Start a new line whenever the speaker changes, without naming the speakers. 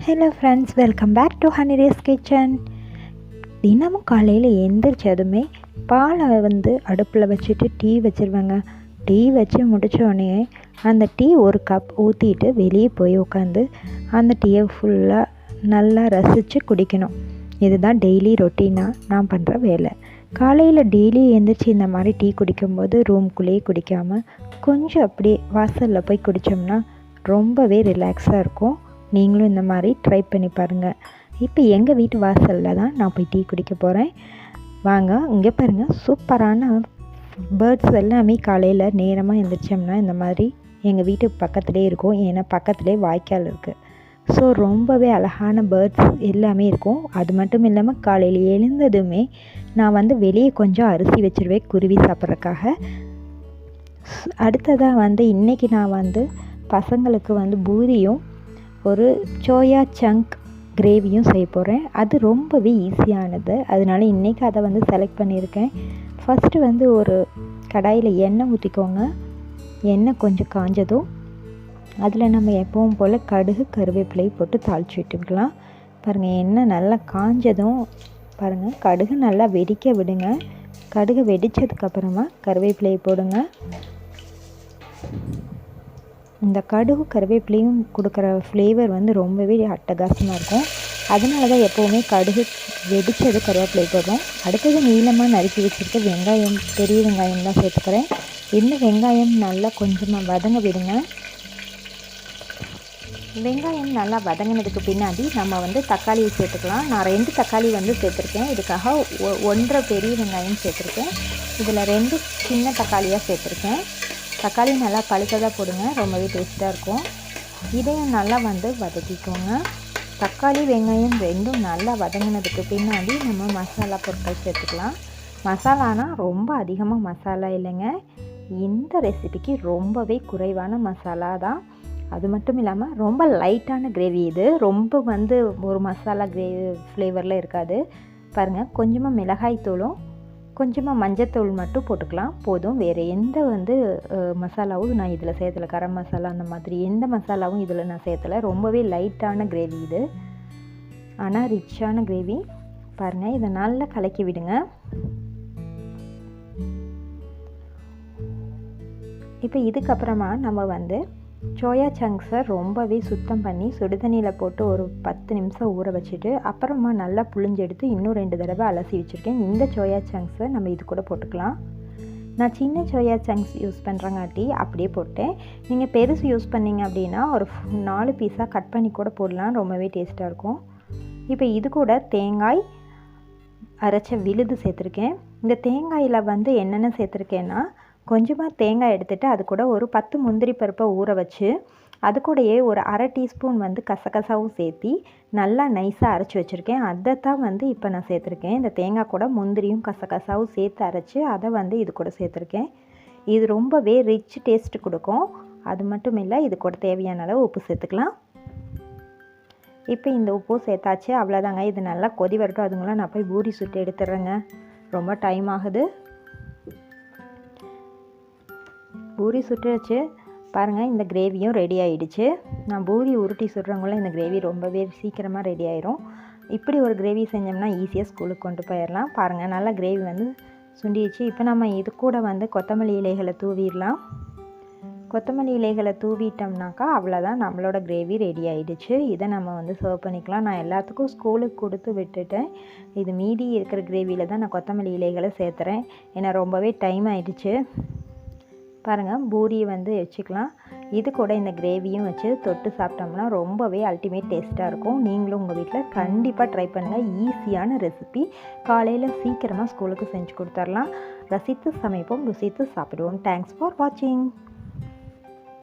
Hello friends, welcome back to Honeyrays kitchen. தினமும் காலையில் எந்திரிச்சதுமே பாலை அடுப்பில் வச்சுட்டு டீ வச்சுருவேங்க. டீ வச்சு முடித்தோடனே அந்த டீ ஒரு கப் ஊற்றிட்டு வெளியே போய் உட்காந்து அந்த டீயை ஃபுல்லாக நல்லா ரசித்து குடிக்கணும். இதுதான் டெய்லி ரொட்டீனாக நான் பண்ணுற வேலை. காலையில் டெய்லி எழுந்திரிச்சி இந்த மாதிரி டீ குடிக்கும்போது ரூம்குள்ளேயே குடிக்காமல் கொஞ்சம் அப்படியே வாசலில் போய் குடித்தோம்னா ரொம்பவே ரிலாக்ஸாக இருக்கும். நீங்களும் இந்த மாதிரி ட்ரை பண்ணி பாருங்கள். இப்போ எங்கள் வீட்டு வாசலில் தான் நான் போய் டீ குடிக்க போகிறேன். வாங்க, இங்கே பாருங்கள், சூப்பரான பேர்ட்ஸ் எல்லாமே காலையில் நேரமாக எழுந்திரிச்சோம்னா இந்த மாதிரி எங்கள் வீட்டு பக்கத்துலேயே இருக்கும். ஏன்னா பக்கத்துலேயே வாய்க்கால் இருக்குது. ஸோ ரொம்பவே அழகான பேர்ட்ஸ் எல்லாமே இருக்கும். அது மட்டும் இல்லாமல் காலையில் எழுந்ததுமே நான் வெளியே கொஞ்சம் அரிசி வச்சுருவேன் குருவி சாப்பிட்றதுக்காக. அடுத்ததாக இன்றைக்கி நான் பசங்களுக்கு பூரியும் ஒரு சோயா சங்க் கிரேவியும் செய்ய போகிறேன். அது ரொம்பவே ஈஸியானது, அதனால இன்றைக்கி அதை செலக்ட் பண்ணியிருக்கேன். ஃபஸ்ட்டு ஒரு கடாயில் எண்ணெய் ஊற்றிக்கோங்க. எண்ணெய் கொஞ்சம் காஞ்சதும் அதில் நம்ம எப்பவும் போல் கடுகு கருவேப்பிலை போட்டு தாளித்து விட்டுக்கலாம். பாருங்கள், எண்ணெய் நல்லா காஞ்சதும் பாருங்கள், கடுகு நல்லா வெடிக்க விடுங்க. கடுகு வெடித்ததுக்கப்புறமா கருவேப்பிலையை போடுங்க. இந்த கடுகு கருவேப்பிலையும் கொடுக்குற ஃப்ளேவர் ரொம்பவே அட்டகாசமாக இருக்கும். அதனால தான் எப்போவுமே கடுகு வெடித்தது கருவேப்பிலை போடுறோம். அடுத்தது நீளமாக நறுக்கி வச்சுருக்க வெங்காயம், பெரிய வெங்காயம் தான் சேர்த்துக்கிறேன். இந்த வெங்காயம் நல்லா கொஞ்சமாக வதங்க விடுங்க. வெங்காயம் நல்லா வதங்கினதுக்கு பின்னாடி நம்ம தக்காளியை சேர்த்துக்கலாம். நான் 2 தக்காளி சேர்த்துருக்கேன். இதுக்காக 1.5 பெரிய வெங்காயம் சேர்த்துருக்கேன். இதில் 2 சின்ன தக்காளியாக சேர்த்துருக்கேன். தக்காளி நல்லா பழுத்ததாக போடுங்க, ரொம்பவே டேஸ்ட்டாக இருக்கும். இதையும் நல்லா வதக்கிக்கோங்க. தக்காளி வெங்காயம் ரெண்டும் நல்லா வதங்கினதுக்கு பின்னாடி நம்ம மசாலா பொருட்கள் சேர்த்துக்கலாம். மசாலானா ரொம்ப அதிகமாக மசாலா இல்லைங்க. இந்த ரெசிபிக்கு ரொம்பவே குறைவான மசாலா தான். அது மட்டும் இல்லாமல் ரொம்ப லைட்டான கிரேவி. இது ரொம்ப ஒரு மசாலா ஃப்ளேவரில் இருக்காது. பாருங்கள், கொஞ்சமாக மிளகாய் தூளும் கொஞ்சமாக மஞ்சத்தூள் மட்டும் போட்டுக்கலாம், போதும். வேறு எந்த மசாலாவும் நான் இதில் சேர்த்தலை. கரம் மசாலா அந்த மாதிரி எந்த மசாலாவும் இதில் நான் சேர்த்தலை. ரொம்பவே லைட்டான கிரேவி இது, ஆனால் ரிச்சான கிரேவி. பாருங்கள், இதை நல்லா கலக்கி விடுங்க. இப்போ இதுக்கப்புறமா நம்ம சோயா சங்க்ஸை ரொம்பவே சுத்தம் பண்ணி சுடுதண்ணியில் போட்டு ஒரு 10 நிமிஷம் ஊற வச்சுட்டு அப்புறமா நல்லா புழிஞ்சு எடுத்து இன்னும் 2 தடவை அலசி வச்சுருக்கேன். இந்த சோயா சங்க்ஸை நம்ம இது கூட போட்டுக்கலாம். நான் சின்ன சோயா சங்க்ஸ் யூஸ் பண்ணுறங்காட்டி அப்படியே போட்டேன். நீங்கள் பெருசு யூஸ் பண்ணிங்க அப்படின்னா ஒரு 4 பீஸாக கட் பண்ணி கூட போடலாம், ரொம்பவே டேஸ்ட்டாக இருக்கும். இப்போ இது கூட தேங்காய் அரைச்ச விழுது சேர்த்துருக்கேன். இந்த தேங்காயில் என்னென்ன சேர்த்துருக்கேன்னா, கொஞ்சமாக தேங்காய் எடுத்துகிட்டு அது கூட ஒரு 10 முந்திரி பருப்பை ஊற வச்சு அது கூடயே ஒரு 1/2 டீஸ்பூன் கசகசாவும் சேர்த்தி நல்லா நைஸாக அரைச்சி வச்சுருக்கேன். அதை தான் இப்போ நான் சேர்த்துருக்கேன். இந்த தேங்காய் கூட முந்திரியும் கசகசாவும் சேர்த்து அரைச்சி அதை இது கூட சேர்த்துருக்கேன். இது ரொம்பவே ரிச் டேஸ்ட்டு கொடுக்கும். அது மட்டும் இல்லை, இது கூட தேவையான அளவு உப்பு சேர்த்துக்கலாம். இப்போ இந்த உப்பும் சேர்த்தாச்சு, அவ்வளோதாங்க. இது நல்லா கொதி வரட்டும். அதுங்களாம் நான் போய் பூரி சுட்டு எடுத்துடுறேங்க, ரொம்ப டைம் ஆகுது. பூரி சுட்டுச்சு பாருங்கள், இந்த கிரேவியும் ரெடி ஆகிடுச்சு. நான் பூரி உருட்டி சுடுறவங்கள இந்த கிரேவி ரொம்பவே சீக்கிரமாக ரெடி ஆயிரும். இப்படி ஒரு கிரேவி செஞ்சோம்னா ஈஸியாக ஸ்கூலுக்கு கொண்டு போயிடலாம். பாருங்கள், நல்லா கிரேவி சுண்டிடுச்சு. இப்போ நம்ம இது கூட கொத்தமல்லி இலைகளை தூவிடலாம். கொத்தமல்லி இலைகளை தூவிட்டோம்னாக்கா அவ்வளோதான், நம்மளோட கிரேவி ரெடி ஆகிடுச்சு. இதை நம்ம சர்வ் பண்ணிக்கலாம். நான் எல்லாத்துக்கும் ஸ்கூலுக்கு கொடுத்து விட்டுட்டேன். இது மீதி இருக்கிற கிரேவியில் தான் நான் கொத்தமல்லி இலைகளை சேர்த்துறேன், ஏன்னா ரொம்பவே டைம் ஆகிடுச்சு. பாருங்கள், பூரியை வச்சுக்கலாம். இது கூட இந்த கிரேவியும் வச்சு தொட்டு சாப்பிட்டோம்னா ரொம்பவே அல்டிமேட் டேஸ்ட்டாக இருக்கும். நீங்களும் உங்கள் வீட்டில் கண்டிப்பாக ட்ரை பண்ணுங்கள். ஈஸியான ரெசிபி, காலையில் சீக்கிரமாக ஸ்கூலுக்கு செஞ்சு கொடுத்துர்லாம். ரசித்து சமைப்போம், ருசித்து சாப்பிடுவோம். தேங்க்ஸ் ஃபார் வாட்சிங்.